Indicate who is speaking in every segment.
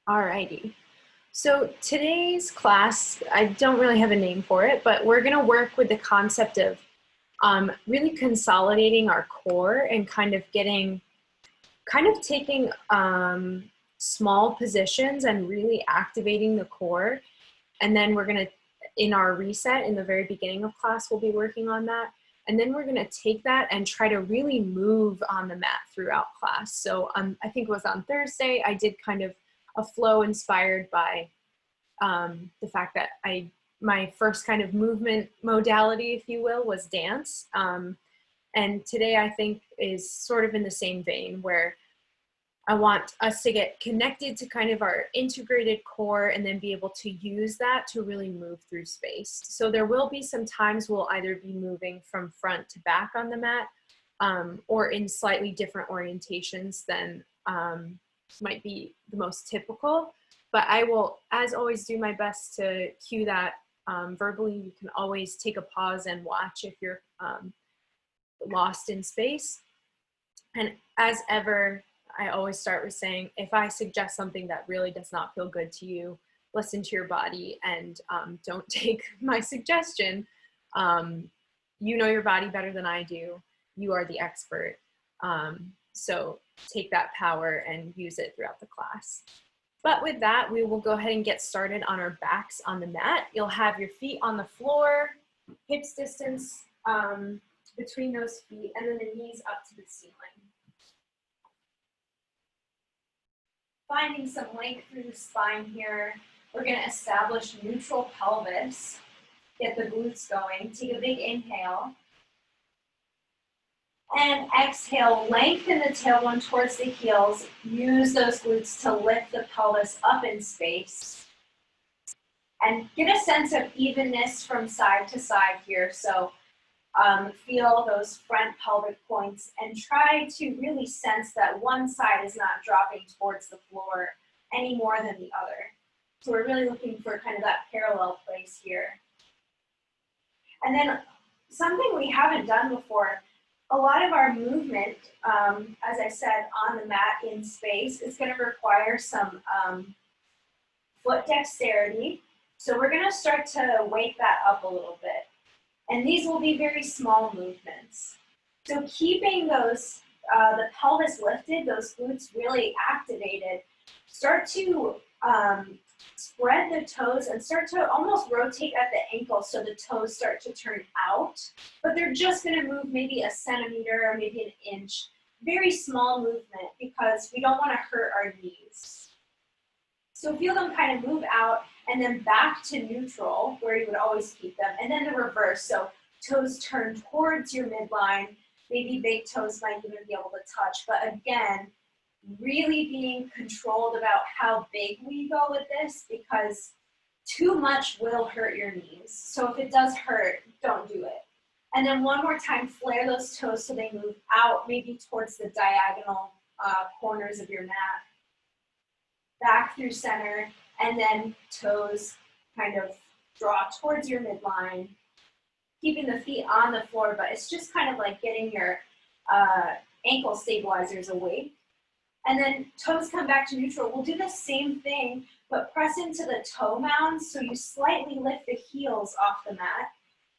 Speaker 1: Alrighty. So today's class, I don't really have a name for it, but we're going to work with the concept of really consolidating our core and kind of taking small positions and really activating the core. And then we're going to, in our reset in the very beginning of class, we'll be working on that. And then we're going to take that and try to really move on the mat throughout class. So I think it was on Thursday, I did kind of a flow inspired by the fact that my first kind of movement modality, if you will, was dance. And today I think is sort of in the same vein where I want us to get connected to kind of our integrated core and then be able to use that to really move through space. So there will be some times we'll either be moving from front to back on the mat or in slightly different orientations than might be the most typical, but I will, as always, do my best to cue that verbally. You can always take a pause and watch if you're lost in space. And as ever, I always start with saying, if I suggest something that really does not feel good to you, listen to your body and don't take my suggestion. You know your body better than I do. You are the expert. So take that power and use it throughout the class. But with that, we will go ahead and get started on our backs on the mat. You'll have your feet on the floor, hips distance between those feet, and then the knees up to the ceiling. Finding some length through the spine here. We're going to establish neutral pelvis. Get the glutes going. Take a big inhale. And exhale, lengthen the tailbone towards the heels. Use those glutes to lift the pelvis up in space. And get a sense of evenness from side to side here. So feel those front pelvic points and try to really sense that one side is not dropping towards the floor any more than the other. So we're really looking for kind of that parallel place here. And then something we haven't done before, a lot of our movement, as I said, on the mat in space is going to require some foot dexterity. So we're going to start to wake that up a little bit. And these will be very small movements. So keeping those, the pelvis lifted, those glutes really activated, start to spread the toes and start to almost rotate at the ankle so the toes start to turn out, but they're just going to move maybe a centimeter or maybe an inch. Very small movement because we don't want to hurt our knees. So feel them kind of move out and then back to neutral where you would always keep them, and then the reverse. So toes turn towards your midline. Maybe big toes might even be able to touch, but again, really being controlled about how big we go with this because too much will hurt your knees. So if it does hurt, don't do it. And then one more time, flare those toes so they move out, maybe towards the diagonal corners of your mat. Back through center, and then toes kind of draw towards your midline. Keeping the feet on the floor, but it's just kind of like getting your ankle stabilizers awake. And then toes come back to neutral. We'll do the same thing, but press into the toe mounds so you slightly lift the heels off the mat.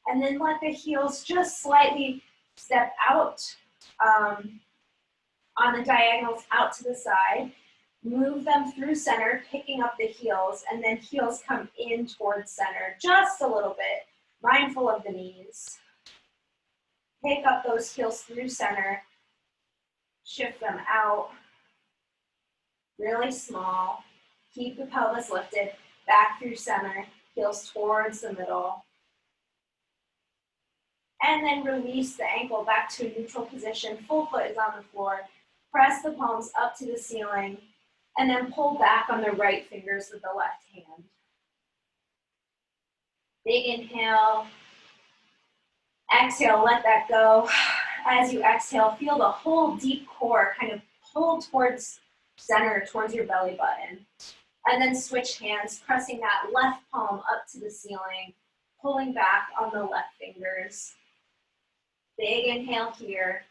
Speaker 1: And then let the heels just slightly step out on the diagonals out to the side. Move them through center, picking up the heels, and then heels come in towards center just a little bit, mindful of the knees. Pick up those heels through center, shift them out. Really small. Keep the pelvis lifted, back through center, heels towards the middle. And then release the ankle back to a neutral position. Full foot is on the floor. Press the palms up to the ceiling, and then pull back on the right fingers with the left hand. Big inhale. Exhale, let that go. As you exhale, feel the whole deep core kind of pull towards center, towards your belly button. And then switch hands, pressing that left palm up to the ceiling, pulling back on the left fingers. Big inhale here.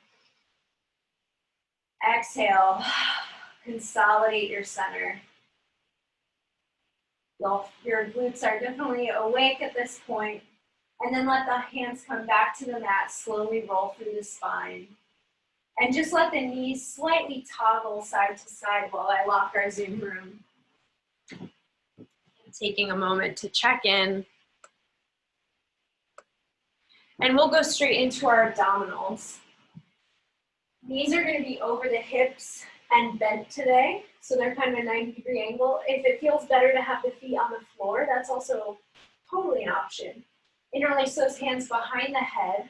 Speaker 1: Exhale, consolidate your center. Your glutes are definitely awake at this point. And then let the hands come back to the mat, slowly roll through the spine. And just let the knees slightly toggle side to side while I lock our Zoom room. Taking a moment to check in. And we'll go straight into our abdominals. Knees are going to be over the hips and bent today, so they're kind of a 90-degree angle. If it feels better to have the feet on the floor, that's also totally an option. Interlace those hands behind the head.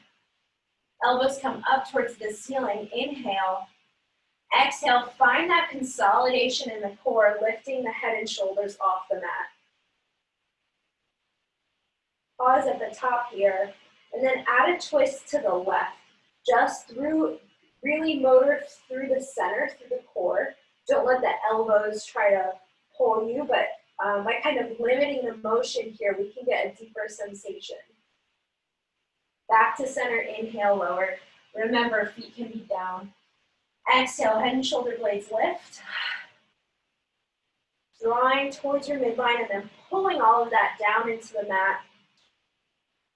Speaker 1: Elbows come up towards the ceiling. Inhale. Exhale, find that consolidation in the core, lifting the head and shoulders off the mat. Pause at the top here, and then add a twist to the left. Just really motor through the center, through the core. Don't let the elbows try to pull you, but by kind of limiting the motion here, we can get a deeper sensation. Back to center, inhale, lower. Remember, feet can be down. Exhale, head and shoulder blades lift. Drawing towards your midline and then pulling all of that down into the mat.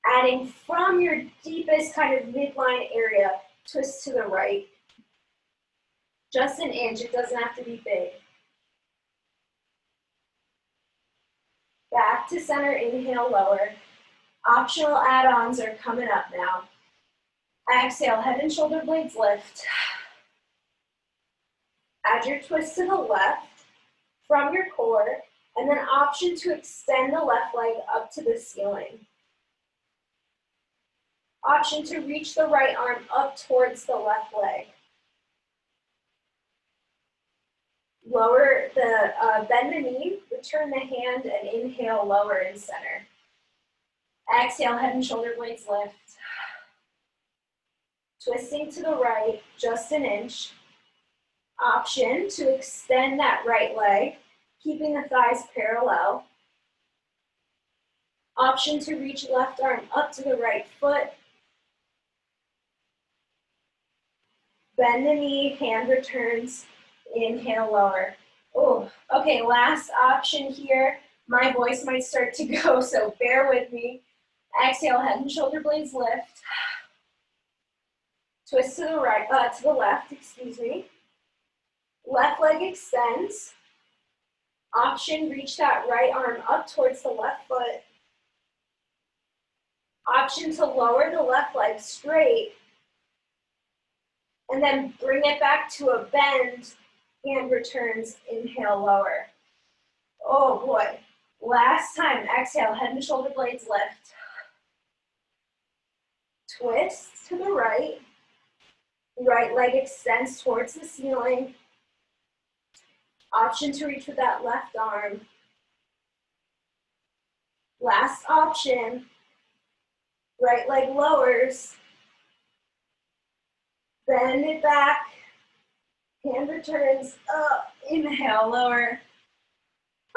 Speaker 1: Adding from your deepest kind of midline area, twist to the right. Just an inch, it doesn't have to be big. Back to center, inhale, lower. Optional add-ons are coming up now. Exhale, head and shoulder blades lift. Add your twist to the left from your core, and then option to extend the left leg up to the ceiling. Option to reach the right arm up towards the left leg. Lower the, bend the knee, return the hand, and inhale, lower in center. Exhale, head and shoulder blades lift. Twisting to the right, just an inch. Option to extend that right leg, keeping the thighs parallel. Option to reach left arm up to the right foot. Bend the knee, hand returns, inhale, lower. Oh, okay, last option here. My voice might start to go, so bear with me. Exhale, head and shoulder blades lift. Twist to the right, to the left, excuse me. Left leg extends. Option, reach that right arm up towards the left foot. Option to lower the left leg straight. And then bring it back to a bend. Hand returns, inhale, lower. Oh boy. Last time, exhale, head and shoulder blades lift. Twist to the right. Right leg extends towards the ceiling. Option to reach with that left arm. Last option. Right leg lowers. Bend it back. Hand returns up. Inhale, lower.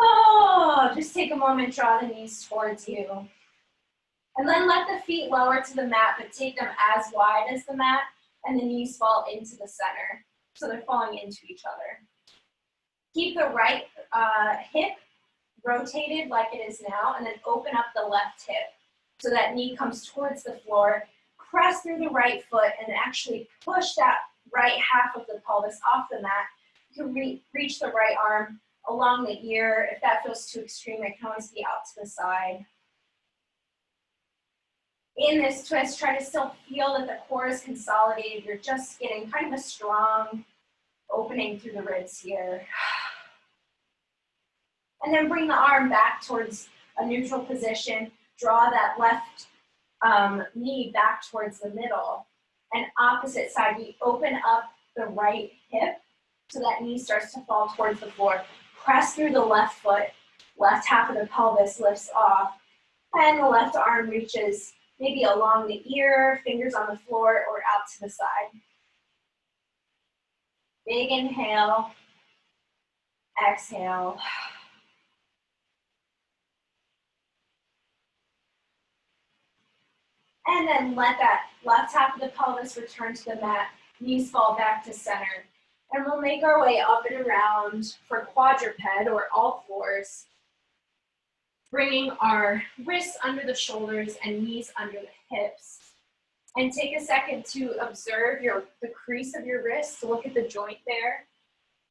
Speaker 1: Oh, just take a moment, draw the knees towards you. And then let the feet lower to the mat, but take them as wide as the mat, and the knees fall into the center. So they're falling into each other. Keep the right hip rotated like it is now, and then open up the left hip. So that knee comes towards the floor. Press through the right foot and actually push that right half of the pelvis off the mat. You can reach the right arm along the ear. If that feels too extreme, it can always be out to the side. In this twist, try to still feel that the core is consolidated. You're just getting kind of a strong opening through the ribs here. And then bring the arm back towards a neutral position. Draw that left knee back towards the middle. And opposite side, we open up the right hip so that knee starts to fall towards the floor. Press through the left foot, left half of the pelvis lifts off, and the left arm reaches maybe along the ear, fingers on the floor, or out to the side. Big inhale, exhale. And then let that left half of the pelvis return to the mat, knees fall back to center. And we'll make our way up and around for quadruped or all fours. bringing our wrists under the shoulders and knees under the hips. And take a second to observe the crease of your wrist, to look at the joint there,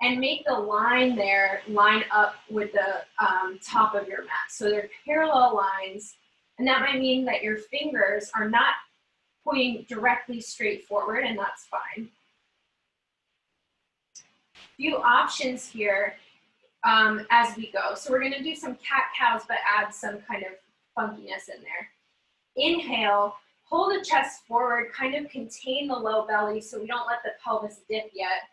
Speaker 1: and make the line there line up with the top of your mat. So they're parallel lines, and that might mean that your fingers are not pointing directly straight forward, and that's fine. Few options here as we go. So we're gonna do some cat-cows, but add some kind of funkiness in there. Inhale, pull the chest forward, kind of contain the low belly so we don't let the pelvis dip yet.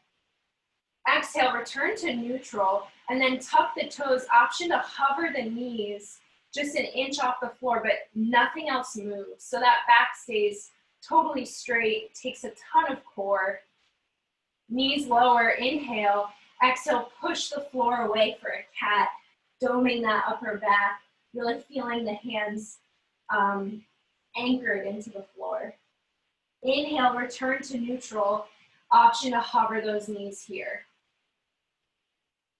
Speaker 1: Exhale, return to neutral, and then tuck the toes. Option to hover the knees just an inch off the floor, but nothing else moves. So that back stays totally straight, takes a ton of core. Knees lower, inhale. Exhale, push the floor away for a cat, doming that upper back, really feeling the hands anchored into the floor. Inhale, return to neutral. Option to hover those knees here.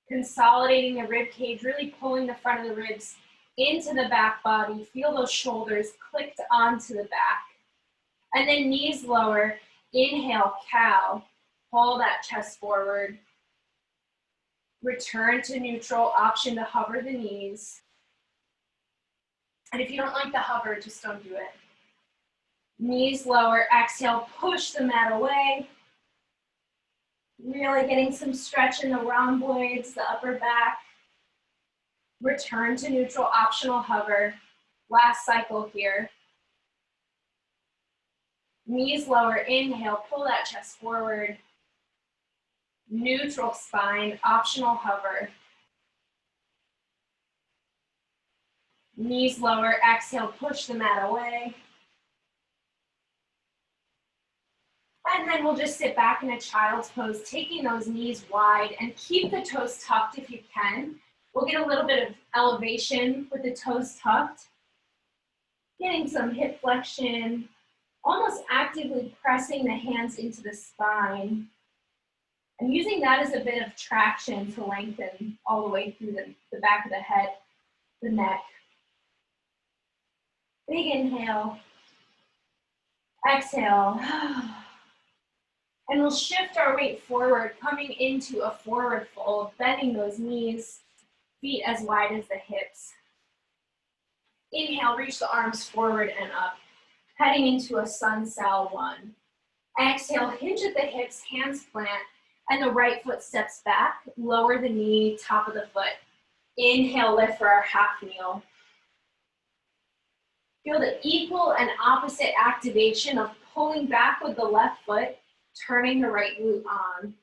Speaker 1: Consolidating the rib cage, really pulling the front of the ribs into the back body. Feel those shoulders clicked onto the back. And then knees lower. Inhale, cow. Pull that chest forward. Return to neutral. Option to hover the knees. And if you don't like the hover, just don't do it. Knees lower. Exhale, push the mat away. Really getting some stretch in the rhomboids, the upper back. Return to neutral, optional hover. Last cycle here. Knees lower, inhale, pull that chest forward. Neutral spine, optional hover. Knees lower, exhale, push the mat away. And then we'll just sit back in a child's pose, taking those knees wide, and keep the toes tucked if you can. We'll get a little bit of elevation with the toes tucked. Getting some hip flexion, almost actively pressing the hands into the spine. And using that as a bit of traction to lengthen all the way through the back of the head, the neck. Big inhale. Exhale. And we'll shift our weight forward, coming into a forward fold, bending those knees, feet as wide as the hips. Inhale, reach the arms forward and up, heading into a sun sal 1. Exhale, hinge at the hips, hands plant, and the right foot steps back, lower the knee, top of the foot. Inhale, lift for our half kneel. Feel the equal and opposite activation of pulling back with the left foot, turning the right glute on.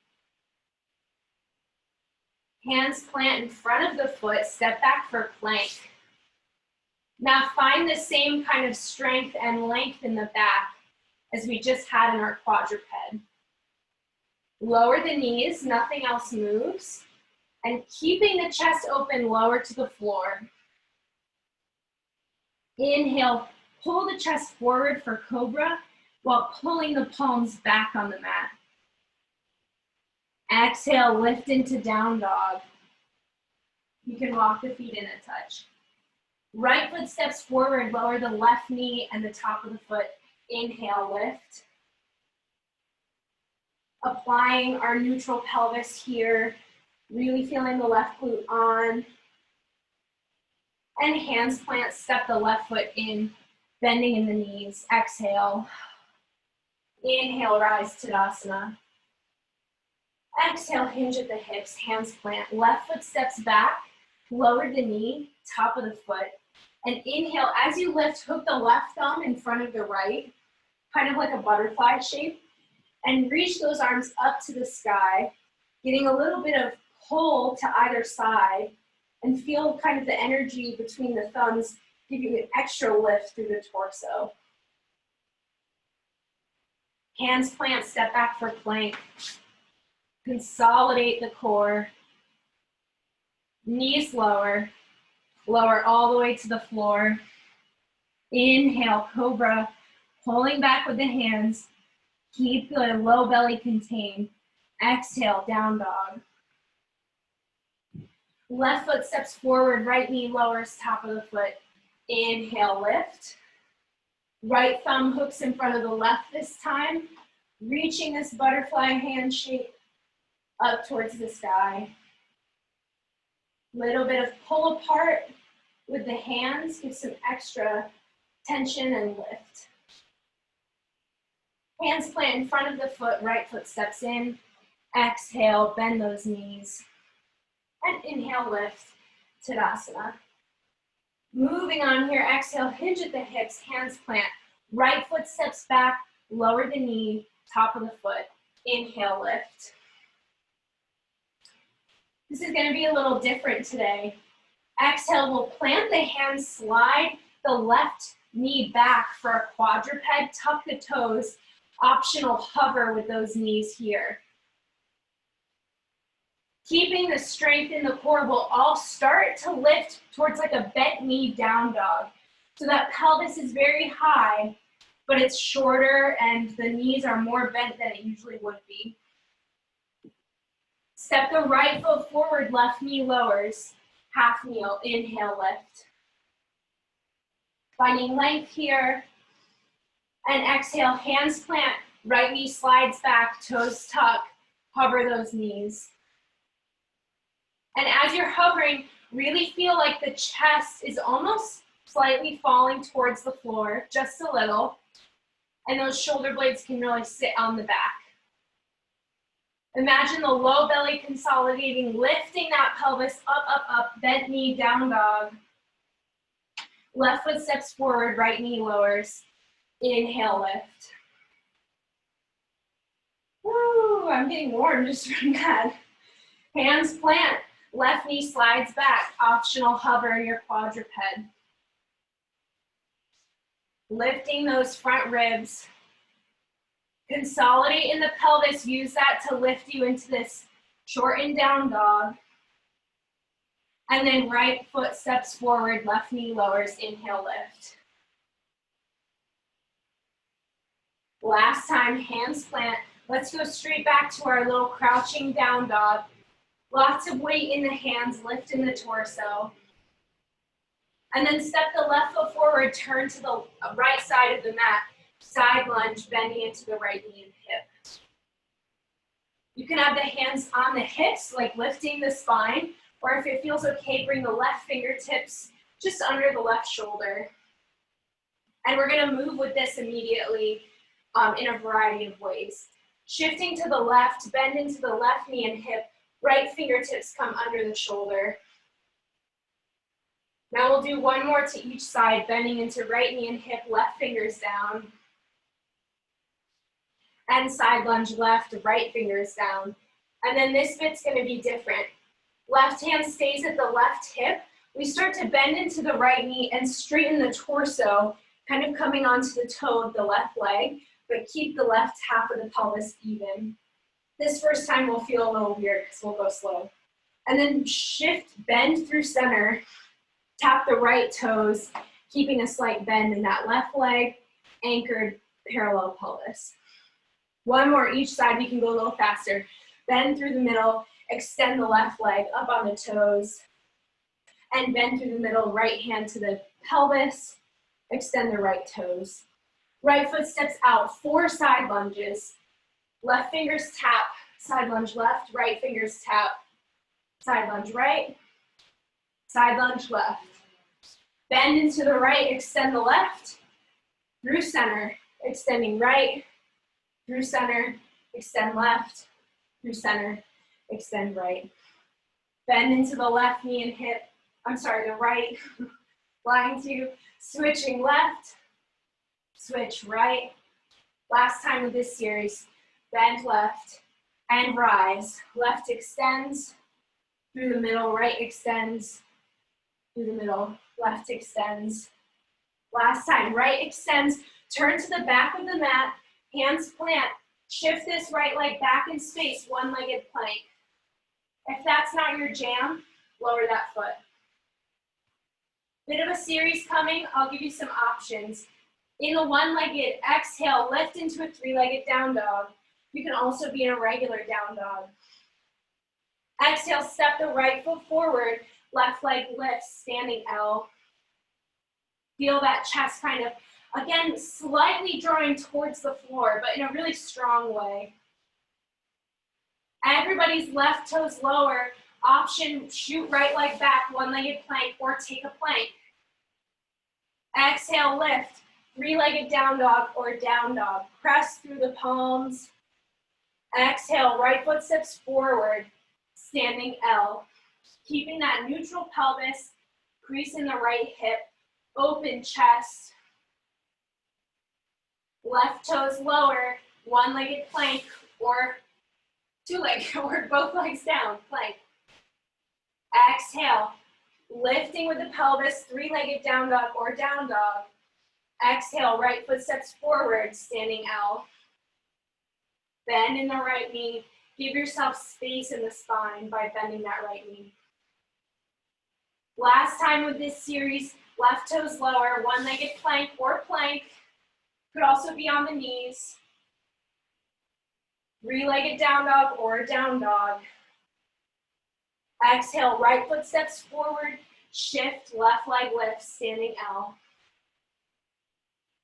Speaker 1: Hands plant in front of the foot, step back for plank. Now find the same kind of strength and length in the back as we just had in our quadruped. Lower the knees, nothing else moves, and keeping the chest open, lower to the floor. Inhale, pull the chest forward for cobra, while pulling the palms back on the mat. Exhale, lift into down dog. You can walk the feet in a touch. Right foot steps forward, lower the left knee and the top of the foot. Inhale, lift. Applying our neutral pelvis here, really feeling the left glute on. And hands plant, step the left foot in, bending in the knees. Exhale. Inhale, rise Tadasana. Exhale, hinge at the hips, hands plant. Left foot steps back, lower the knee, top of the foot. And inhale, as you lift, hook the left thumb in front of the right, kind of like a butterfly shape. And reach those arms up to the sky, getting a little bit of pull to either side. And feel kind of the energy between the thumbs, give you an extra lift through the torso. Hands plant, step back for plank. Consolidate the core. Knees lower. Lower all the way to the floor. Inhale, cobra. Pulling back with the hands. Keep the low belly contained. Exhale, down dog. Left foot steps forward, right knee lowers, top of the foot. Inhale, lift. Right thumb hooks in front of the left this time, reaching this butterfly hand shape up towards the sky. Little bit of pull apart with the hands, give some extra tension and lift. Hands plant in front of the foot, right foot steps in. Exhale, bend those knees. And inhale, lift, Tadasana. Moving on here, exhale, hinge at the hips, hands plant. Right foot steps back, lower the knee, top of the foot. Inhale, lift. This is going to be a little different today. Exhale, we'll plant the hands, slide the left knee back for a quadruped, tuck the toes, optional hover with those knees here. Keeping the strength in the core, we'll all start to lift towards like a bent knee down dog. So that pelvis is very high, but it's shorter and the knees are more bent than it usually would be. Step the right foot forward, left knee lowers, half kneel, inhale, lift. Finding length here, and exhale, hands plant, right knee slides back, toes tuck, hover those knees. And as you're hovering, really feel like the chest is almost slightly falling towards the floor, just a little, and those shoulder blades can really sit on the back. Imagine the low belly consolidating, lifting that pelvis up, up, up, bent knee, down dog. Left foot steps forward, right knee lowers. Inhale, lift. Woo, I'm getting warm just from that. Hands plant, left knee slides back, optional hover your quadruped. Lifting those front ribs. Consolidate in the pelvis, use that to lift you into this shortened down dog. And then right foot steps forward, left knee lowers, inhale, lift. Last time, hands plant. Let's go straight back to our little crouching down dog. Lots of weight in the hands, lift in the torso. And then step the left foot forward, turn to the right side of the mat. Side lunge, bending into the right knee and hip. You can have the hands on the hips, like lifting the spine, or if it feels okay, bring the left fingertips just under the left shoulder. And we're gonna move with this immediately in a variety of ways. Shifting to the left, bend into the left knee and hip, right fingertips come under the shoulder. Now we'll do one more to each side, bending into right knee and hip, left fingers down. And side lunge left, right fingers down. And then this bit's gonna be different. Left hand stays at the left hip. We start to bend into the right knee and straighten the torso, kind of coming onto the toe of the left leg, but keep the left half of the pelvis even. This first time will feel a little weird because we'll go slow. And then shift, bend through center, tap the right toes, keeping a slight bend in that left leg, anchored parallel pelvis. One more each side, we can go a little faster. Bend through the middle, extend the left leg up on the toes, and bend through the middle, right hand to the pelvis, extend the right toes. Right foot steps out, 4 side lunges. Left fingers tap, side lunge left, right fingers tap, side lunge right, side lunge left. Bend into the right, extend the left, through center, extending right, through center, extend left, through center, extend right. Bend into the left knee and hip, the right, flying to, switching left, switch right. Last time of this series, bend left and rise. Left extends through the middle, right extends through the middle, left extends. Last time, right extends, turn to the back of the mat, hands plant, shift this right leg back in space, one-legged plank. If that's not your jam, lower that foot. Bit of a series coming, I'll give you some options. In a one-legged, exhale, lift into a 3-legged down dog. You can also be in a regular down dog. Exhale, step the right foot forward, left leg lifts, standing L. Feel that chest kind of, again, slightly drawing towards the floor, but in a really strong way. Everybody's left toes lower. Option, shoot right leg back, one-legged plank, or take a plank. Exhale, lift, three-legged down dog or down dog. Press through the palms. Exhale, right foot steps forward, standing L. Keeping that neutral pelvis, crease in the right hip, open chest. Left toes lower, one-legged plank or two-legged or both legs down, plank. Exhale, lifting with the pelvis, three-legged down dog or down dog. Exhale, right foot steps forward, standing L. Bend in the right knee. Give yourself space in the spine by bending that right knee. Last time with this series, left toes lower, one-legged plank or plank. Could also be on the knees. Three-legged down dog or down dog. Exhale, right foot steps forward, shift, left leg lifts, standing L.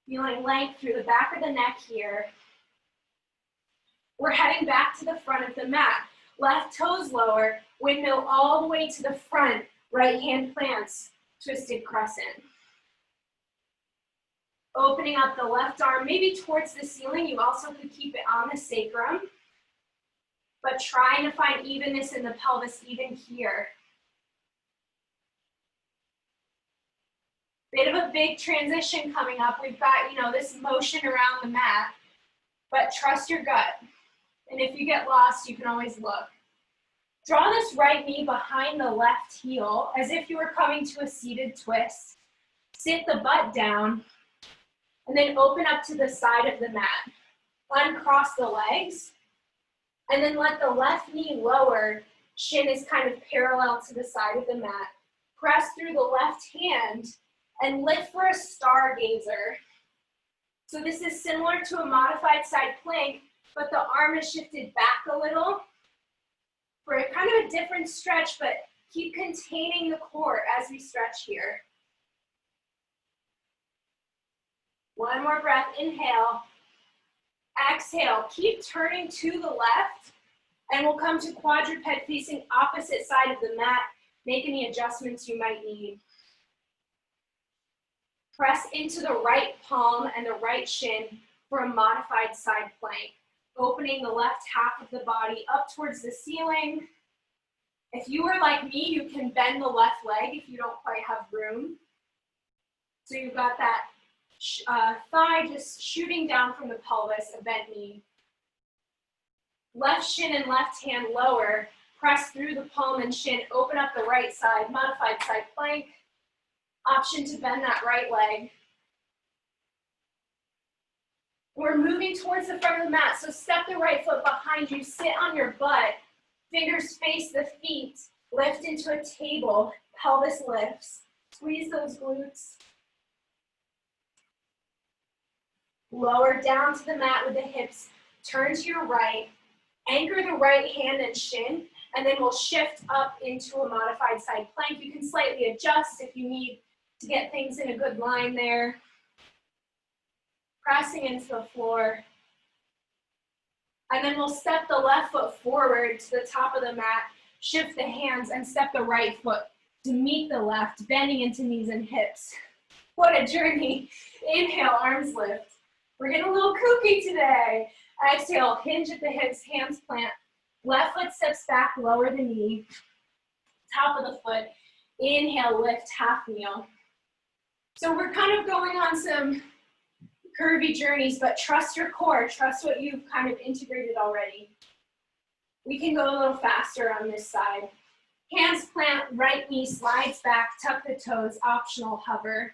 Speaker 1: Feeling length through the back of the neck here. We're heading back to the front of the mat. Left toes lower, windmill all the way to the front, right hand plants, twisted crescent. Opening up the left arm, maybe towards the ceiling. You also could keep it on the sacrum, but trying to find evenness in the pelvis even here. Bit of a big transition coming up. We've got, this motion around the mat, but trust your gut. And if you get lost, you can always look. Draw this right knee behind the left heel as if you were coming to a seated twist. Sit the butt down and then open up to the side of the mat. Uncross the legs and then let the left knee lower. Shin is kind of parallel to the side of the mat. Press through the left hand and lift for a stargazer. So this is similar to a modified side plank, but the arm is shifted back a little for a kind of a different stretch, but keep containing the core as we stretch here. One more breath, inhale. Exhale, keep turning to the left, and we'll come to quadruped facing opposite side of the mat. Make any adjustments you might need. Press into the right palm and the right shin for a modified side plank. Opening the left half of the body up towards the ceiling. If you are like me, you can bend the left leg if you don't quite have room. So you've got that thigh just shooting down from the pelvis, a bent knee. Left shin and left hand lower. Press through the palm and shin. Open up the right side, modified side plank. Option to bend that right leg. We're moving towards the front of the mat, so step the right foot behind you, sit on your butt, fingers face the feet, lift into a table, pelvis lifts, squeeze those glutes. Lower down to the mat with the hips, turn to your right, anchor the right hand and shin, and then we'll shift up into a modified side plank. You can slightly adjust if you need to get things in a good line there. Pressing into the floor. And then we'll step the left foot forward to the top of the mat, shift the hands, and step the right foot to meet the left, bending into knees and hips. What a journey. Inhale, arms lift. We're getting a little kooky today. Exhale, hinge at the hips, hands plant. Left foot steps back, lower the knee. Top of the foot. Inhale, lift, half kneel. So we're kind of going on some curvy journeys, but trust your core, trust what you've kind of integrated already. We can go a little faster on this side. Hands plant, right knee slides back, tuck the toes, optional hover.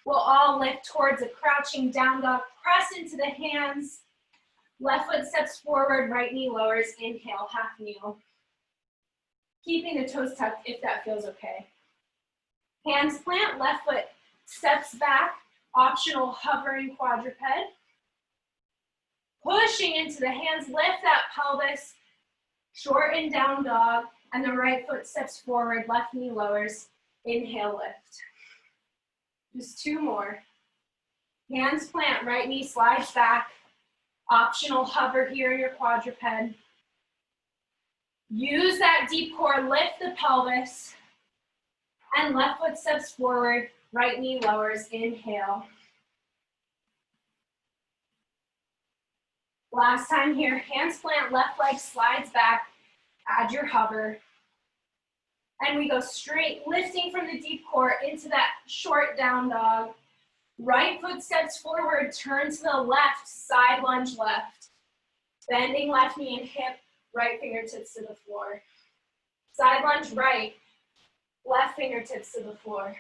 Speaker 1: We'll all lift towards a crouching down dog, press into the hands. Left foot steps forward, right knee lowers, inhale, half kneel. Keeping the toes tucked if that feels okay. Hands plant, left foot steps back, optional hovering quadruped. Pushing into the hands, lift that pelvis. Shorten down dog, and the right foot steps forward, left knee lowers. Inhale, lift. Just 2 more. Hands plant, right knee slides back. Optional hover here in your quadruped. Use that deep core, lift the pelvis, and left foot steps forward, right knee lowers. Inhale. Last time here, hands plant, left leg slides back, add your hover. And we go straight, lifting from the deep core into that short down dog. Right foot steps forward, turn to the left, side lunge left. Bending left knee and hip, right fingertips to the floor. Side lunge right, left fingertips to the floor.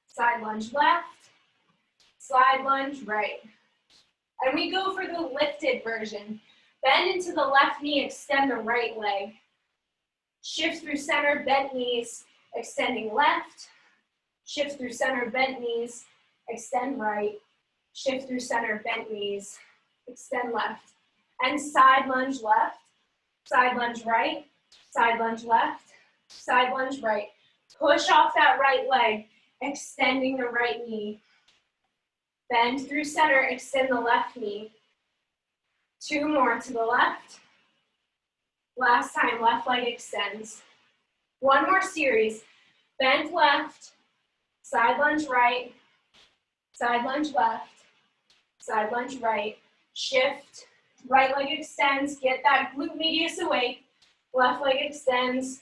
Speaker 1: Side lunge left, side lunge right. And we go for the lifted version. Bend into the left knee, extend the right leg. Shift through center, bent knees, extending left. Shift through center, bent knees, extend right. Shift through center, bent knees, extend left. And side lunge left, side lunge right, side lunge left, side lunge right. Push off that right leg, extending the right knee. Bend through center, extend the left knee. 2 more to the left. Last time, left leg extends. 1 more series. Bend left, side lunge right, side lunge left, side lunge right. Shift, right leg extends, get that glute medius awake. Left leg extends,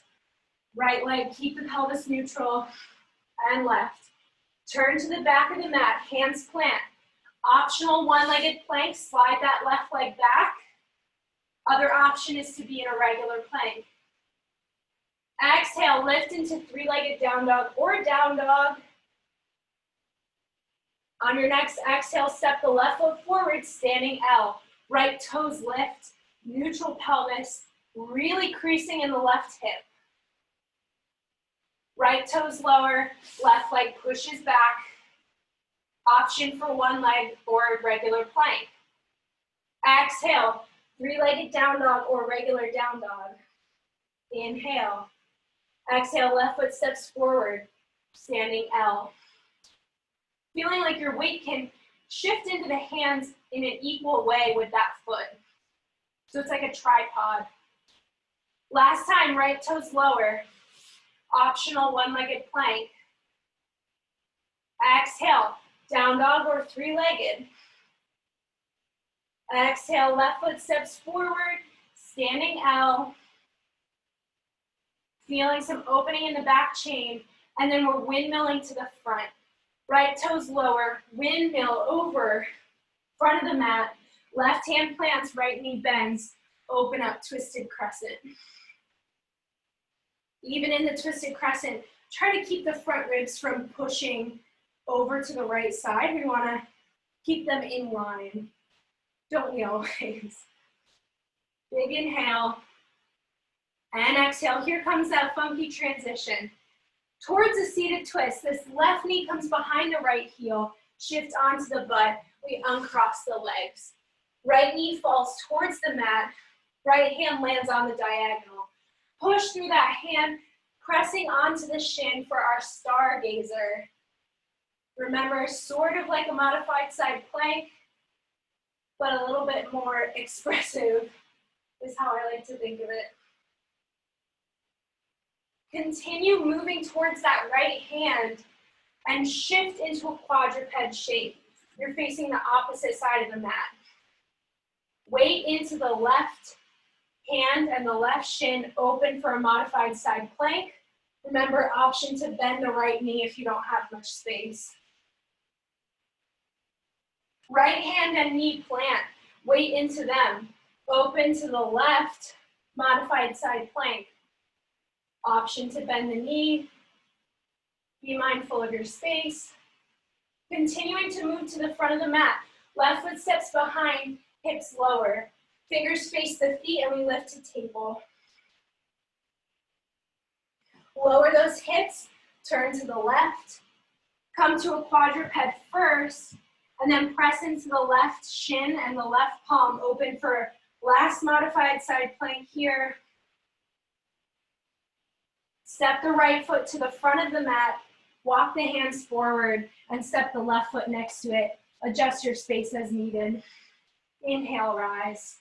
Speaker 1: right leg, keep the pelvis neutral, and left. Turn to the back of the mat, hands plant. Optional one-legged plank, slide that left leg back. Other option is to be in a regular plank. Exhale, lift into 3-legged down dog or down dog. On your next exhale, step the left foot forward, standing L. Right toes lift, neutral pelvis, really creasing in the left hip. Right toes lower, left leg pushes back. Option for one leg or regular plank. Exhale, 3-legged down dog or regular down dog. Inhale. Exhale, left foot steps forward, standing L. Feeling like your weight can shift into the hands in an equal way with that foot. So it's like a tripod. Last time, right toes lower. Optional one-legged plank. Exhale, down dog or 3-legged. Exhale, left foot steps forward, standing L. Feeling some opening in the back chain, and then we're windmilling to the front. Right toes lower, windmill over, front of the mat. Left hand plants, right knee bends, open up, twisted crescent. Even in the twisted crescent, try to keep the front ribs from pushing over to the right side. We want to keep them in line. Don't we always? Big inhale and exhale. Here comes that funky transition. Towards a seated twist, this left knee comes behind the right heel, shift onto the butt, we uncross the legs. Right knee falls towards the mat, right hand lands on the diagonal. Push through that hand, pressing onto the shin for our stargazer. Remember, sort of like a modified side plank, but a little bit more expressive is how I like to think of it. Continue moving towards that right hand and shift into a quadruped shape. You're facing the opposite side of the mat. Weight into the left hand and the left shin open for a modified side plank. Remember, option to bend the right knee if you don't have much space. Right hand and knee plant, weight into them. Open to the left, modified side plank. Option to bend the knee. Be mindful of your space. Continuing to move to the front of the mat. Left foot steps behind, hips lower. Fingers face the feet and we lift to table. Lower those hips, turn to the left. Come to a quadruped first, and then press into the left shin and the left palm open for last modified side plank here. Step the right foot to the front of the mat, walk the hands forward, and step the left foot next to it. Adjust your space as needed. Inhale, rise.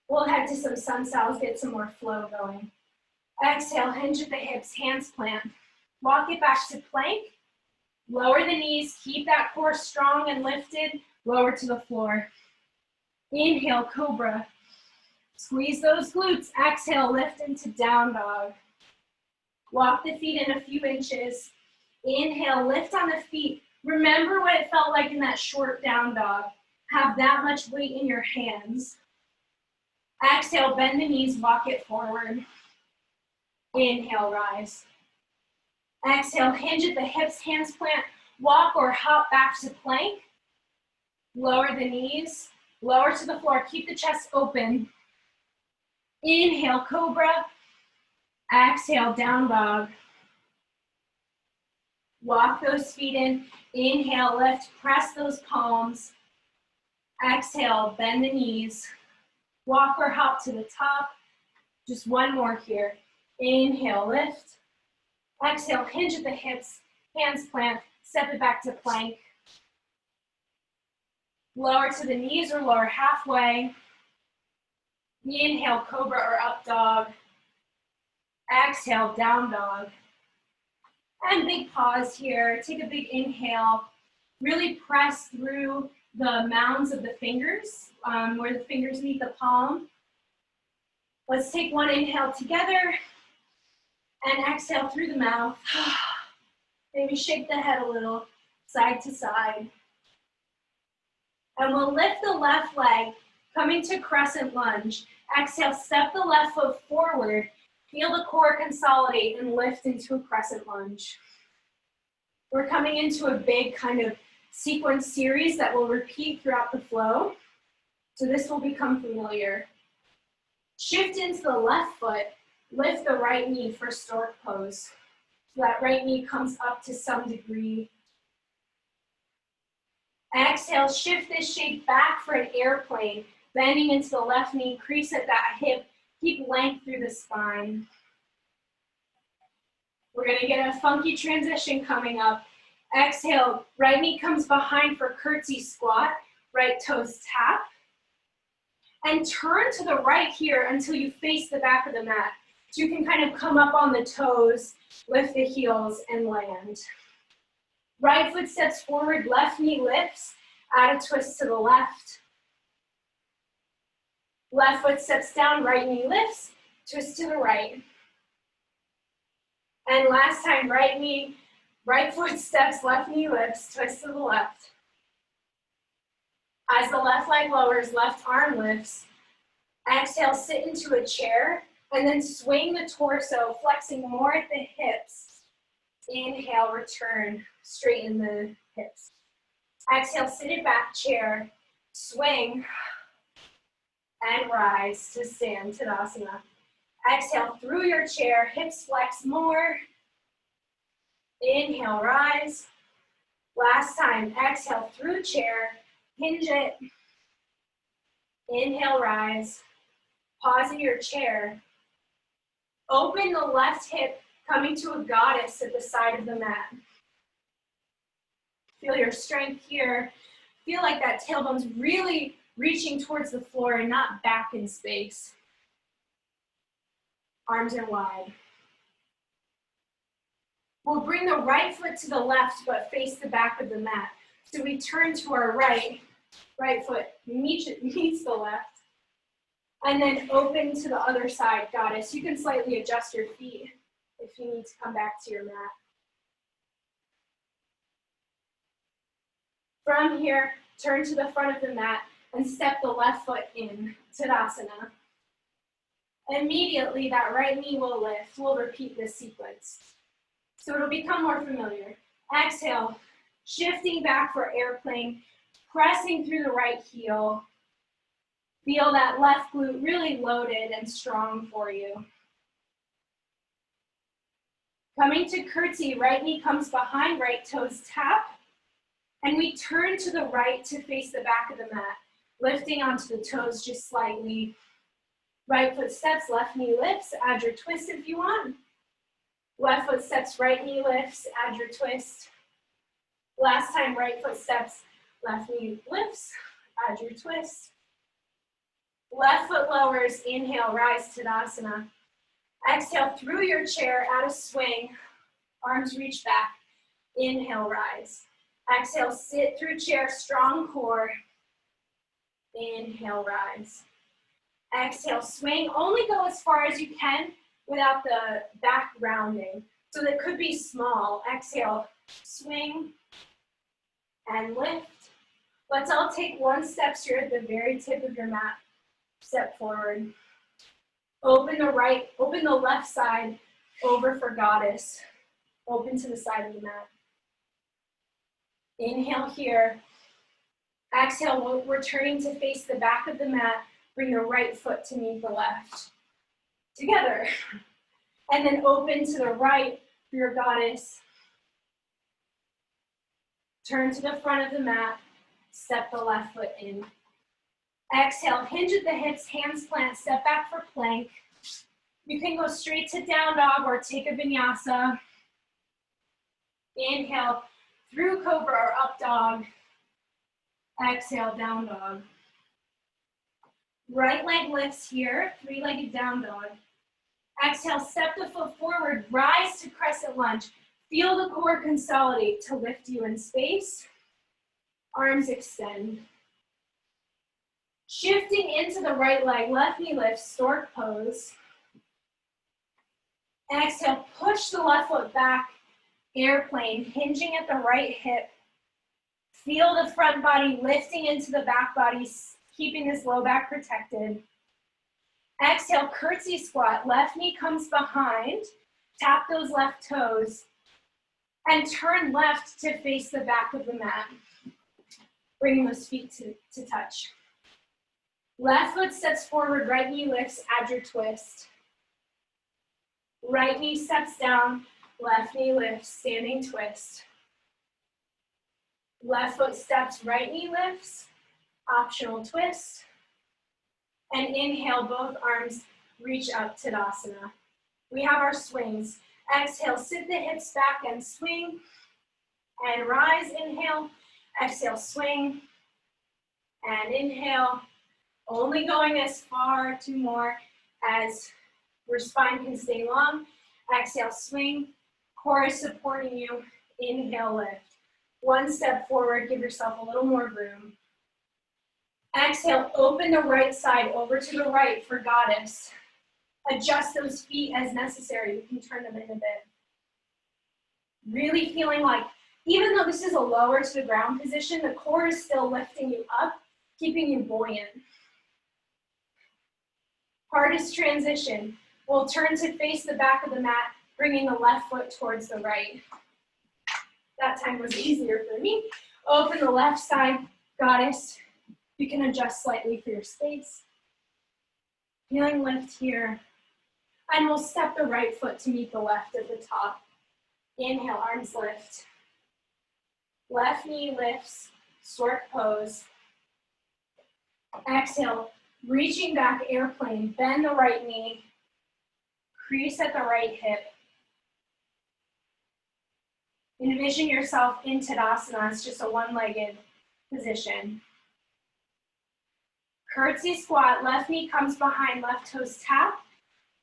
Speaker 1: We'll head to some sun styles, get some more flow going. Exhale, hinge at the hips, hands plant. Walk it back to plank. Lower the knees, keep that core strong and lifted. Lower to the floor. Inhale, cobra. Squeeze those glutes. Exhale, lift into down dog. Walk the feet in a few inches. Inhale, lift on the feet. Remember what it felt like in that short down dog. Have that much weight in your hands. Exhale, bend the knees, walk it forward. Inhale, rise. Exhale, hinge at the hips, hands plant. Walk or hop back to plank. Lower the knees, lower to the floor. Keep the chest open. Inhale, cobra. Exhale, down dog. Walk those feet in. Inhale, lift, press those palms. Exhale, bend the knees. Walk or hop to the top. Just one more here. Inhale, lift. Exhale, hinge at the hips, hands plant, step it back to plank. Lower to the knees or lower halfway. Inhale, cobra or up dog. Exhale, down dog. And big pause here. Take a big inhale. Really press through the mounds of the fingers, where the fingers meet the palm. Let's take one inhale together and exhale through the mouth. Maybe shake the head a little, side to side. And we'll lift the left leg, coming to crescent lunge. Exhale, step the left foot forward. Feel the core consolidate and lift into a crescent lunge. We're coming into a big kind of sequence series that will repeat throughout the flow. So this will become familiar. Shift into the left foot, lift the right knee for stork pose. So that right knee comes up to some degree. Exhale, shift this shape back for an airplane, bending into the left knee, crease at that hip, keep length through the spine. We're gonna get a funky transition coming up. Exhale, right knee comes behind for curtsy squat, right toes tap. And turn to the right here until you face the back of the mat. So you can kind of come up on the toes, lift the heels, and land. Right foot steps forward, left knee lifts, add a twist to the left. Left foot steps down, right knee lifts, twist to the right. And last time, right foot steps, left knee lifts, twist to the left. As the left leg lowers, left arm lifts. Exhale, sit into a chair, and then swing the torso, flexing more at the hips. Inhale, return, straighten the hips. Exhale, sit it back, chair, swing, and rise to stand, Tadasana. Exhale, through your chair, hips flex more. Inhale, rise. Last time, exhale, through chair, hinge it. Inhale, rise. Pause in your chair. Open the left hip, coming to a goddess at the side of the mat. Feel your strength here. Feel like that tailbone's really reaching towards the floor and not back in space. Arms are wide. We'll bring the right foot to the left, but face the back of the mat. So we turn to our right foot meets the left, and then open to the other side, goddess. You can slightly adjust your feet if you need to come back to your mat. From here, turn to the front of the mat and step the left foot in, Tadasana. Immediately, that right knee will lift. We'll repeat this sequence. So it'll become more familiar. Exhale, shifting back for airplane, pressing through the right heel. Feel that left glute really loaded and strong for you. Coming to curtsy, right knee comes behind, right toes tap. And we turn to the right to face the back of the mat, lifting onto the toes just slightly. Right foot steps, left knee lifts. Add your twist if you want. Left foot steps, right knee lifts, add your twist. Last time, right foot steps, left knee lifts, add your twist. Left foot lowers, inhale, rise Tadasana. Exhale through your chair, add a swing, arms reach back, inhale, rise. Exhale, sit through chair, strong core, inhale, rise. Exhale, swing, only go as far as you can without the back rounding. So that could be small. Exhale, swing, and lift. Let's all take one step here at the very tip of your mat. Step forward. Open the left side over for goddess. Open to the side of the mat. Inhale here. Exhale, we're turning to face the back of the mat. Bring your right foot to meet the left. Together. And then open to the right for your goddess. Turn to the front of the mat. Step the left foot in. Exhale, hinge at the hips, hands plant, step back for plank. You can go straight to down dog or take a vinyasa. Inhale, through cobra or up dog. Exhale, down dog. Right leg lifts here, three-legged down dog. Exhale, step the foot forward, rise to crescent lunge. Feel the core consolidate to lift you in space. Arms extend. Shifting into the right leg, left knee lifts, stork pose. Exhale, push the left foot back, airplane, hinging at the right hip. Feel the front body lifting into the back body, keeping this low back protected. Exhale, curtsy squat, left knee comes behind, tap those left toes, and turn left to face the back of the mat. Bring those feet to touch. Left foot steps forward, right knee lifts, add your twist. Right knee steps down, left knee lifts, standing twist. Left foot steps, right knee lifts, optional twist. And inhale, both arms reach up, Tadasana. We have our swings. Exhale, sit the hips back and swing. And rise, inhale. Exhale, swing. And inhale. Only going as far, two more, as your spine can stay long. Exhale, swing. Core is supporting you. Inhale, lift. One step forward, give yourself a little more room. Exhale, open the right side over to the right for goddess. Adjust those feet as necessary. You can turn them in a bit. Really feeling like, even though this is a lower to the ground position, the core is still lifting you up, keeping you buoyant. Hardest transition. We'll turn to face the back of the mat, bringing the left foot towards the right. That time was easier for me. Open the left side, goddess. You can adjust slightly for your space. Feeling lift here. And we'll step the right foot to meet the left at the top. Inhale, arms lift. Left knee lifts, stork pose. Exhale, reaching back, airplane. Bend the right knee. Crease at the right hip. Envision yourself in Tadasana. It's just a one-legged position. Curtsy squat, left knee comes behind, left toes tap,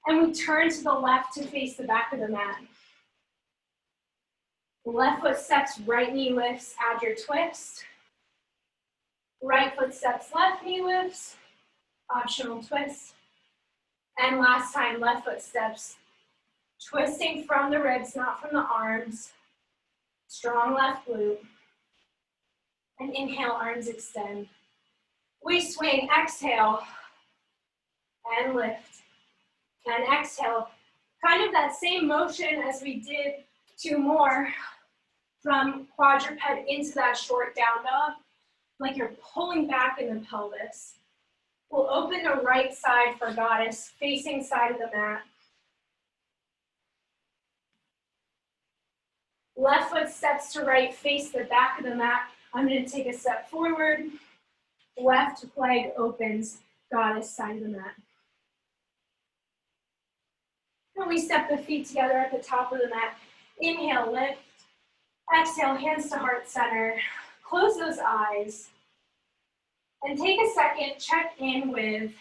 Speaker 1: and we turn to the left to face the back of the mat. Left foot steps, right knee lifts, add your twist. Right foot steps, left knee lifts, optional twist. And last time, left foot steps, twisting from the ribs, not from the arms. Strong left glute. And inhale, arms extend. We swing, exhale, and lift. And exhale, kind of that same motion as we did two more from quadruped into that short down dog, like you're pulling back in the pelvis. We'll open the right side for goddess, facing side of the mat. Left foot steps to right, face the back of the mat. I'm going to take a step forward. Left leg opens, goddess side of the mat. And we step the feet together at the top of the mat. Inhale, lift. Exhale, hands to heart center. Close those eyes. And take a second, check in with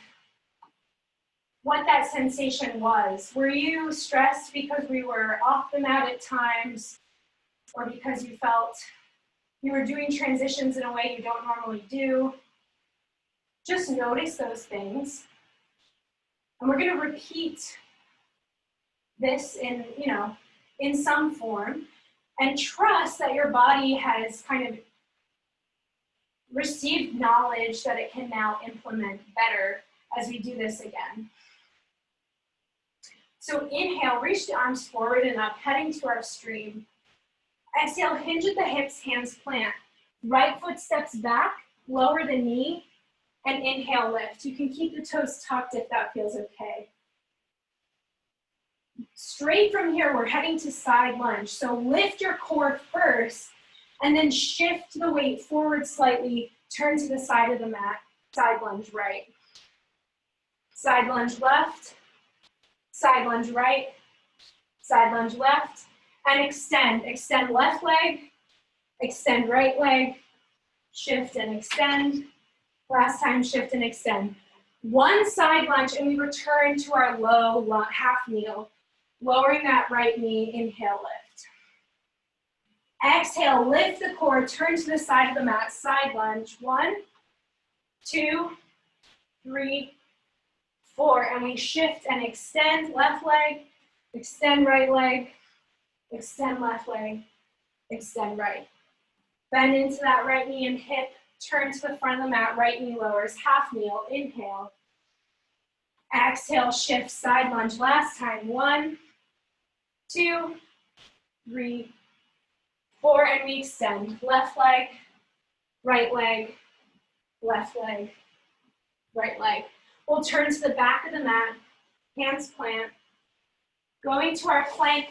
Speaker 1: what that sensation was. Were you stressed because we were off the mat at times, or because you felt you were doing transitions in a way you don't normally do? Just notice those things. And we're going to repeat this in some form, and trust that your body has kind of received knowledge that it can now implement better as we do this again. So inhale, reach the arms forward and up, heading to our stream. Exhale, hinge at the hips, hands plant. Right foot steps back, lower the knee, and inhale, lift. You can keep the toes tucked if that feels okay. Straight from here, we're heading to side lunge. So lift your core first, and then shift the weight forward slightly, turn to the side of the mat, side lunge right. Side lunge left, side lunge right, side lunge left, and extend. Extend left leg, extend right leg, shift and extend. Last time, shift and extend. One side lunge, and we return to our low half kneel. Lowering that right knee, inhale, lift. Exhale, lift the core, turn to the side of the mat, side lunge. 1, 2, 3, 4, and we shift and extend left leg, extend right leg, extend left leg, extend right. Bend into that right knee and hip, turn to the front of the mat, right knee lowers, half kneel, inhale. Exhale, shift, side lunge, last time. 1, 2, 3, 4, and we extend. Left leg, right leg, left leg, right leg. We'll turn to the back of the mat, hands plant. Going to our plank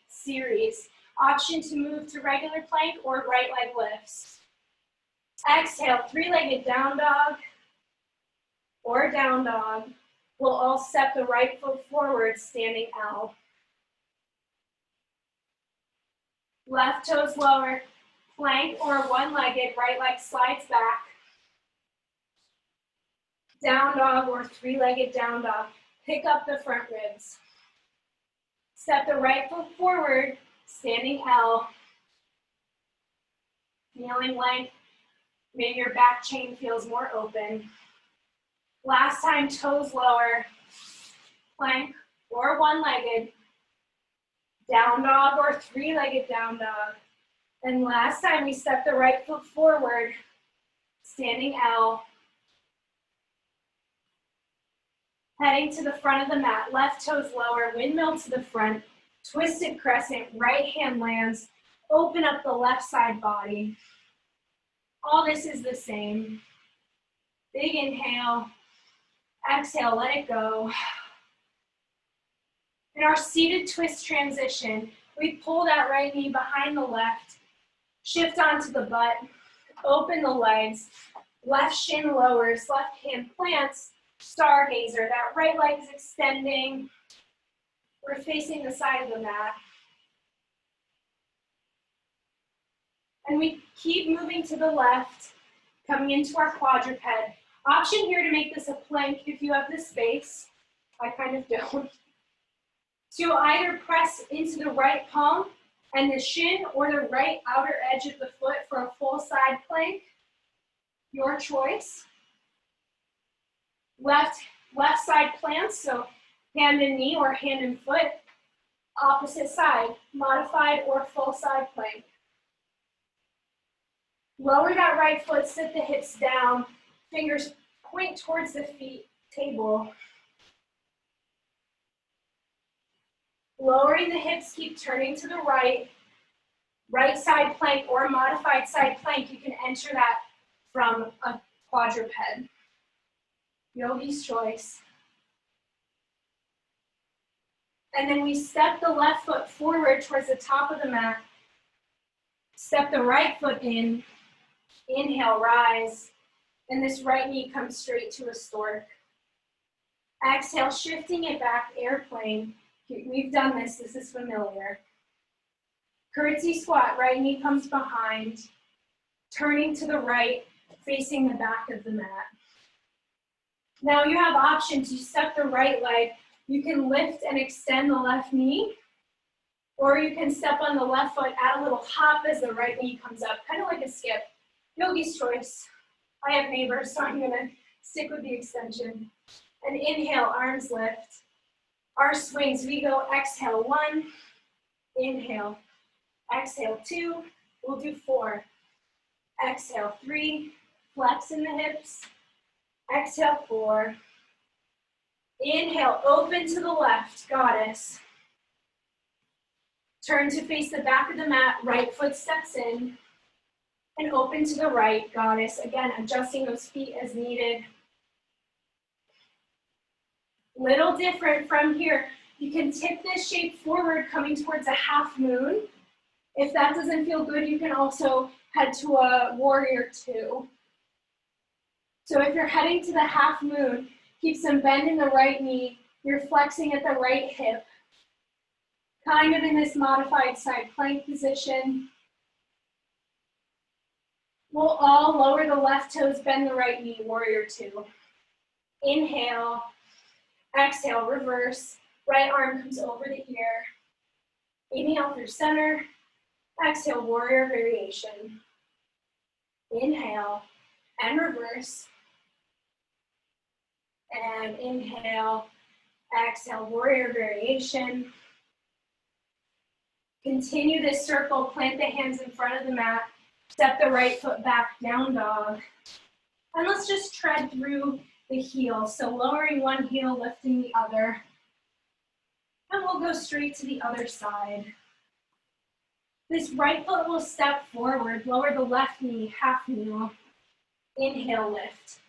Speaker 1: series. Option to move to regular plank or right leg lifts. Exhale, three-legged down dog or down dog. We'll all step the right foot forward, standing L. Left toes lower, plank or one-legged, right leg slides back. Down dog or three-legged down dog. Pick up the front ribs. Step the right foot forward, standing L. Kneeling length. Maybe your back chain feels more open. Last time, toes lower, plank or one-legged, down dog or three-legged down dog. And last time, we step the right foot forward, standing L. Heading to the front of the mat, left toes lower, windmill to the front, twisted crescent, right hand lands, open up the left side body. All this is the same. Big inhale, exhale, let it go. In our seated twist transition, we pull that right knee behind the left, shift onto the butt, open the legs, left shin lowers, left hand plants, stargazer. That right leg is extending. We're facing the side of the mat. And we keep moving to the left, coming into our quadruped. Option here to make this a plank if you have the space. I kind of don't. So either press into the right palm and the shin or the right outer edge of the foot for a full side plank. Your choice. Left side plants, so hand and knee or hand and foot. Opposite side, modified or full side plank. Lower that right foot, sit the hips down, fingers point towards the feet, table. Lowering the hips, keep turning to the right. Right side plank or modified side plank, you can enter that from a quadruped. Yogi's choice. And then we step the left foot forward towards the top of the mat. Step the right foot in. Inhale, rise. And this right knee comes straight to a stork. Exhale, shifting it back, airplane.
Speaker 2: We've done this. This is familiar. Curtsy squat, right knee comes behind, turning to the right, facing the back of the mat. Now you have options. You step the right leg. You can lift and extend the left knee, or you can step on the left foot, add a little hop as the right knee comes up, kind of like a skip. Yogi's choice. I have neighbors, so I'm gonna stick with the extension. And inhale, arms lift. Our swings, we go exhale 1, inhale, exhale 2, we'll do 4. Exhale 3, flex in the hips. Exhale 4. Inhale, open to the left, goddess. Turn to face the back of the mat, right foot steps in. And open to the right, goddess. Again, adjusting those feet as needed. Little different from here. You can tip this shape forward, coming towards a half moon. If that doesn't feel good, you can also head to a warrior 2. So if you're heading to the half moon, keep some bend in the right knee. You're flexing at the right hip. Kind of in this modified side plank position. We'll all lower the left toes, bend the right knee, warrior 2. Inhale, exhale, reverse. Right arm comes over the ear. Inhale through center. Exhale, warrior variation. Inhale and reverse. And inhale, exhale, warrior variation. Continue this circle, plant the hands in front of the mat. Step the right foot back, down dog. And let's just tread through the heel. So lowering one heel, lifting the other. And we'll go straight to the other side. This right foot will step forward, lower the left knee, half kneel. Inhale, lift.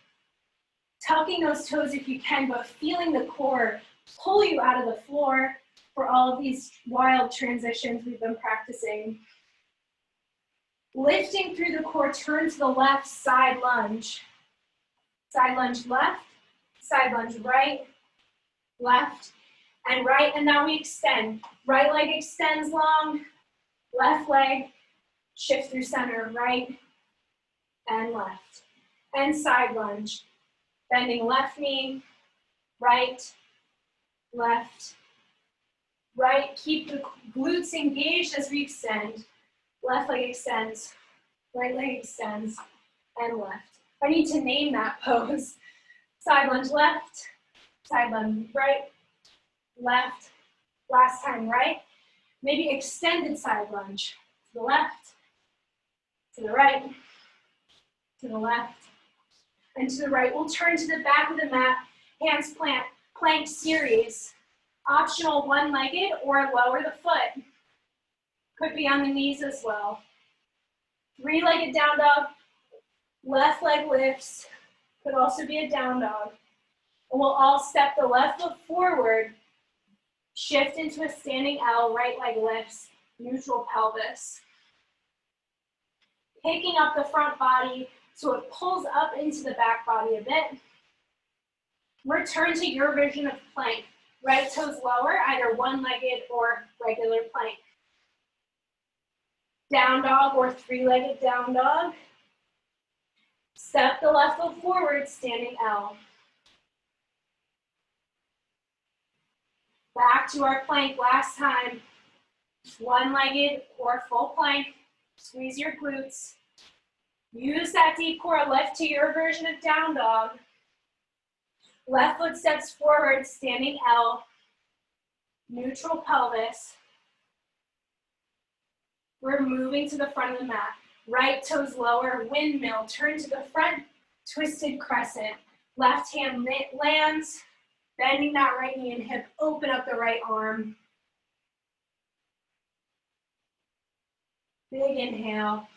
Speaker 2: Tucking those toes if you can, but feeling the core pull you out of the floor for all of these wild transitions we've been practicing. Lifting through the core, turn to the left, side lunge. Side lunge left, side lunge right, left, and right. And now we extend. Right leg extends long, left leg, shift through center, right and left. And side lunge. Bending left knee, right, left, right. Keep the glutes engaged as we extend. Left leg extends, right leg extends, and left. I need to name that pose. Side lunge left, side lunge right, left, last time right. Maybe extended side lunge. To the left, to the right, to the left, and to the right. We'll turn to the back of the mat, hands plant, plank series. Optional one-legged or lower the foot. Could be on the knees as well. Three-legged down dog, left leg lifts. Could also be a down dog. And we'll all step the left foot forward, shift into a standing L, right leg lifts, neutral pelvis. Picking up the front body so it pulls up into the back body a bit. Return to your version of plank. Right toes lower, either one-legged or regular plank. Down dog or three-legged down dog. Step the left foot forward, standing L. Back to our plank last time. One-legged or full plank. Squeeze your glutes. Use that deep core lift to your version of down dog. Left foot steps forward, standing L. Neutral pelvis. We're moving to the front of the mat. Right toes lower, windmill. Turn to the front, twisted crescent. Left hand lands, bending that right knee and hip. Open up the right arm. Big inhale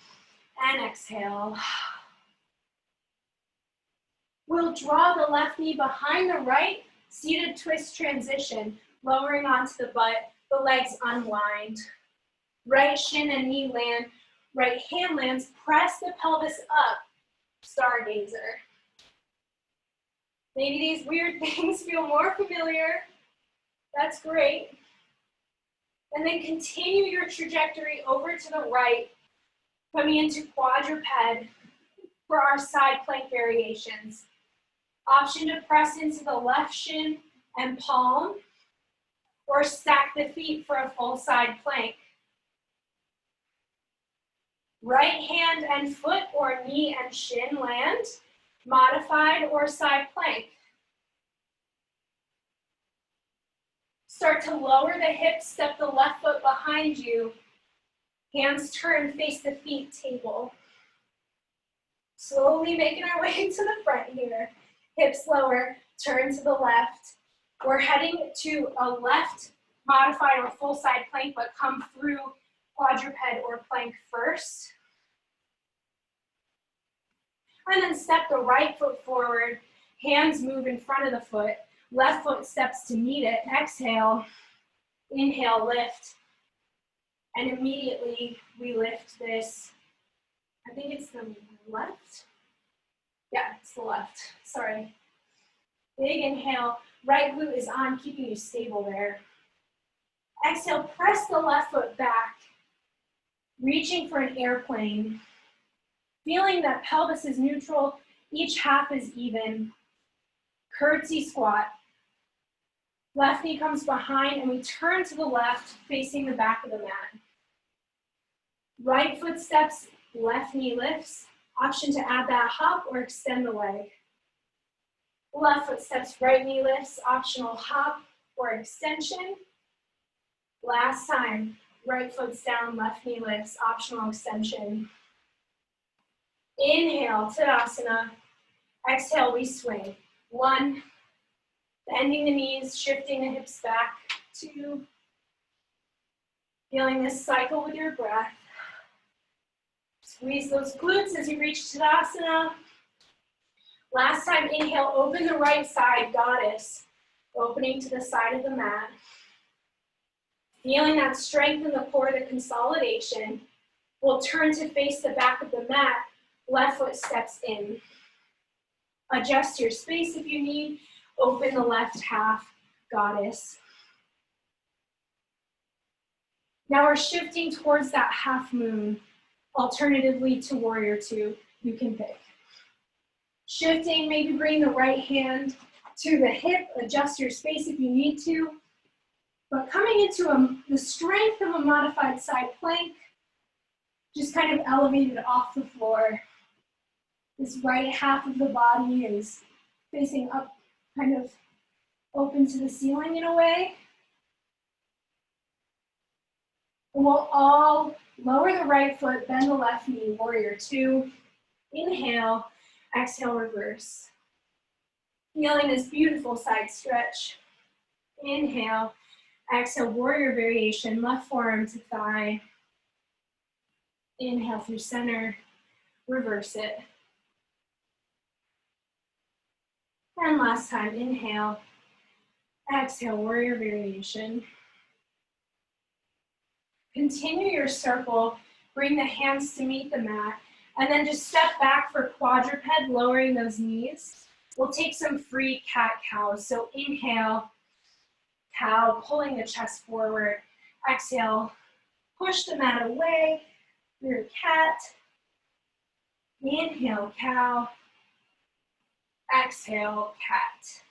Speaker 2: and exhale. We'll draw the left knee behind the right, seated twist transition, lowering onto the butt, the legs unwind. Right shin and knee land, right hand lands, press the pelvis up, stargazer. Maybe these weird things feel more familiar. That's great. And then continue your trajectory over to the right, coming into quadruped for our side plank variations. Option to press into the left shin and palm, or stack the feet for a full side plank. Right hand and foot or knee and shin land, modified or side plank. Start to lower the hips, step the left foot behind you. Hands turn, face the feet, table. Slowly making our way to the front here. Hips lower, turn to the left. We're heading to a left modified or full side plank, but come through quadruped or plank first. And then step the right foot forward, hands move in front of the foot, left foot steps to meet it. Exhale, inhale, lift. And immediately we lift this. I think it's the left. Yeah, it's the left, sorry. Big inhale, right glute is on, keeping you stable there. Exhale, press the left foot back, reaching for an airplane. Feeling that pelvis is neutral, each half is even. Curtsy squat. Left knee comes behind and we turn to the left, facing the back of the mat. Right foot steps, left knee lifts. Option to add that hop or extend the leg. Left foot steps, right knee lifts, optional hop or extension. Last time, right foot's down, left knee lifts, optional extension. Inhale, Tadasana. Exhale, we swing. 1, bending the knees, shifting the hips back. 2, feeling this cycle with your breath. Squeeze those glutes as you reach Tadasana. Last time, inhale, open the right side, goddess. Opening to the side of the mat. Feeling that strength in the core, the consolidation. We'll turn to face the back of the mat. Left foot steps in. Adjust your space if you need. Open the left half, goddess. Now we're shifting towards that half moon. Alternatively to warrior two, you can pick. Shifting, maybe bring the right hand to the hip, adjust your space if you need to. But coming into the strength of a modified side plank, just kind of elevated off the floor. This right half of the body is facing up, kind of open to the ceiling in a way. And we'll all lower the right foot, bend the left knee, warrior two. Inhale, exhale, reverse. Feeling this beautiful side stretch. Inhale, exhale, warrior variation, left forearm to thigh. Inhale through center, reverse it. And last time, inhale, exhale, warrior variation. Continue your circle, bring the hands to meet the mat, and then just step back for quadruped, lowering those knees. We'll take some free cat-cow. So inhale, cow, pulling the chest forward. Exhale, push the mat away, your cat. Inhale, cow. Exhale, cat.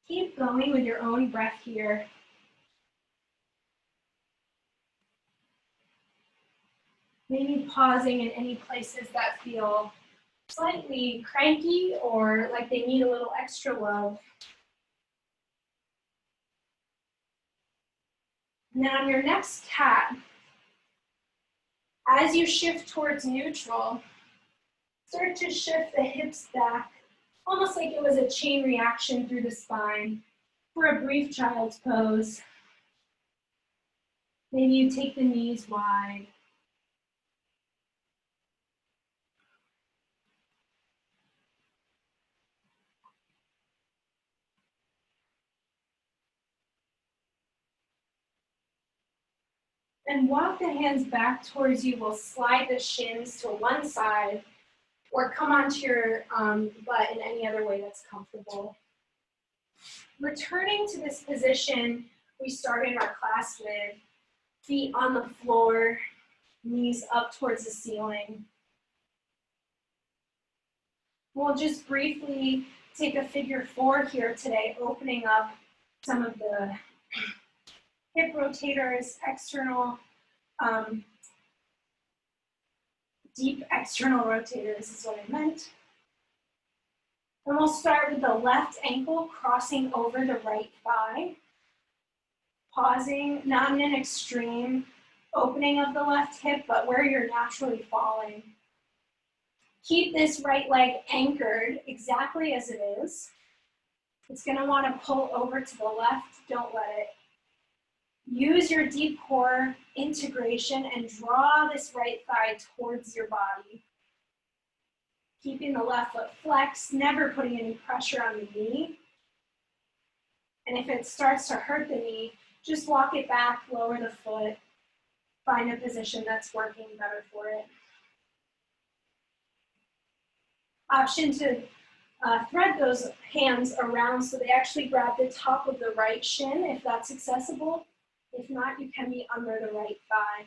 Speaker 2: Keep going with your own breath here. Maybe pausing in any places that feel slightly cranky or like they need a little extra love. Now on your next cat, as you shift towards neutral, start to shift the hips back, almost like it was a chain reaction through the spine for a brief child's pose. Maybe you take the knees wide. And walk the hands back towards you. We'll slide the shins to one side or come onto your butt in any other way that's comfortable. Returning to this position, We started our class with feet on the floor, knees up towards the ceiling. We'll just briefly take a figure 4 here today, opening up some of the hip rotators, external, deep external rotators is what I meant. And we'll start with the left ankle crossing over the right thigh. Pausing, not in an extreme opening of the left hip, but where you're naturally falling. Keep this right leg anchored exactly as it is. It's going to want to pull over to the left. Don't let it. Use your deep core integration and draw this right thigh towards your body. Keeping the left foot flexed, never putting any pressure on the knee. And if it starts to hurt the knee, just walk it back, lower the foot, find a position that's working better for it. Option to thread those hands around so they actually grab the top of the right shin if that's accessible. If not, you can be under the right thigh.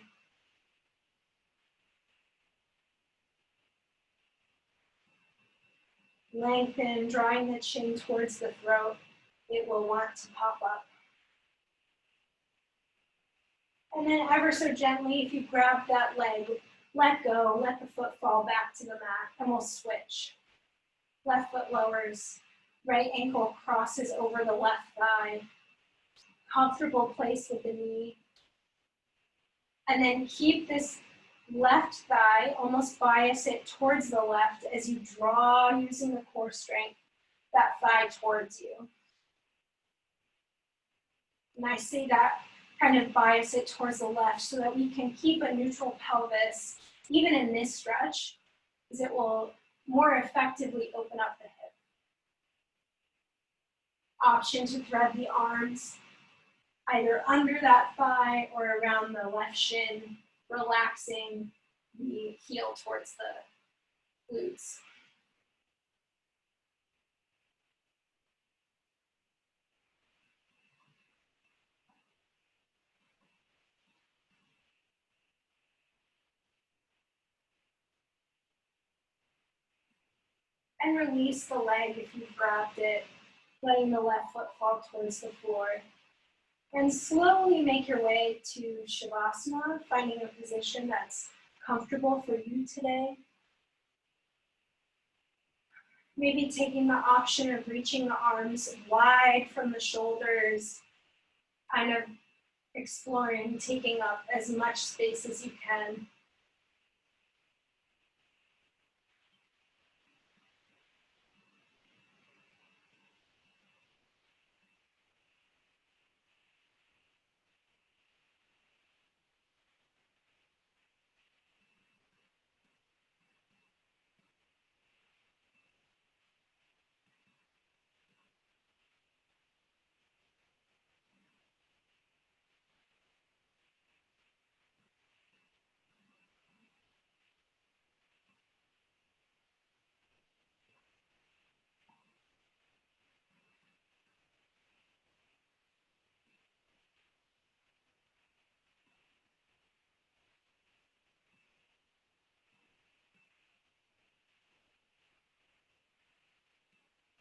Speaker 2: Lengthen, drawing the chin towards the throat. It will want to pop up. And then ever so gently, if you grab that leg, let go, let the foot fall back to the mat, and we'll switch. Left foot lowers, right ankle crosses over the left thigh. Comfortable place with the knee. And then keep this left thigh, almost bias it towards the left as you draw using the core strength, that thigh towards you. And I say that, kind of bias it towards the left so that we can keep a neutral pelvis, even in this stretch, because it will more effectively open up the hip. Option to thread the arms either under that thigh or around the left shin, relaxing the heel towards the glutes. And release the leg if you've grabbed it, letting the left foot fall towards the floor. And slowly make your way to Shavasana, finding a position that's comfortable for you today. Maybe taking the option of reaching the arms wide from the shoulders, kind of exploring, taking up as much space as you can.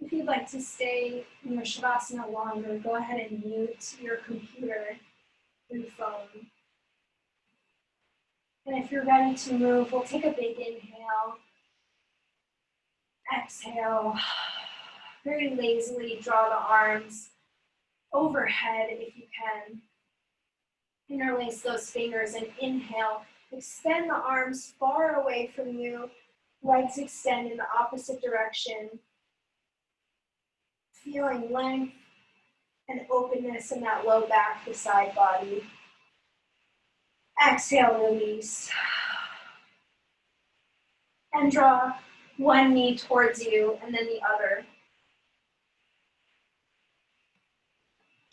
Speaker 2: If you'd like to stay in your Shavasana longer, go ahead and mute your computer through phone. And if you're ready to move, we'll take a big inhale. Exhale. Very lazily draw the arms overhead if you can. Interlace those fingers and inhale. Extend the arms far away from you. Legs extend in the opposite direction. Feeling length and openness in that low back, the side body. Exhale, release. And draw one knee towards you and then the other.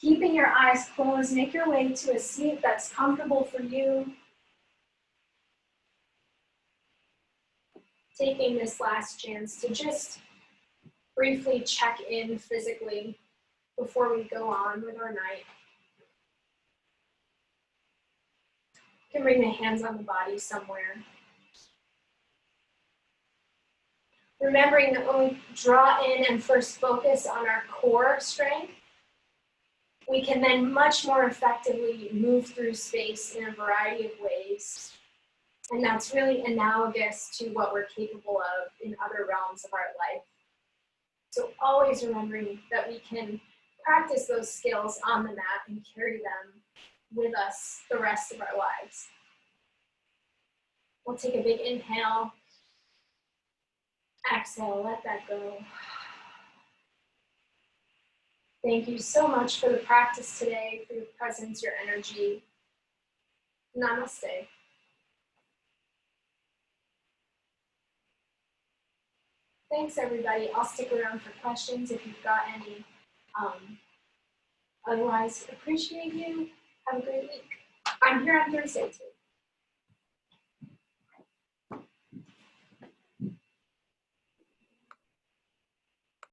Speaker 2: Keeping your eyes closed, make your way to a seat that's comfortable for you. Taking this last chance to just briefly check in physically before we go on with our night. can bring the hands on the body somewhere. Remembering that when we draw in and first focus on our core strength, we can then much more effectively move through space in a variety of ways. And that's really analogous to what we're capable of in other realms of our life. So always remembering that we can practice those skills on the mat and carry them with us the rest of our lives. We'll take a big inhale. Exhale, let that go. Thank you so much for the practice today, for your presence, your energy. Namaste. Thanks, everybody. I'll stick around for questions if you've got any. Otherwise, appreciate you. Have a great week. I'm here on Thursday, too.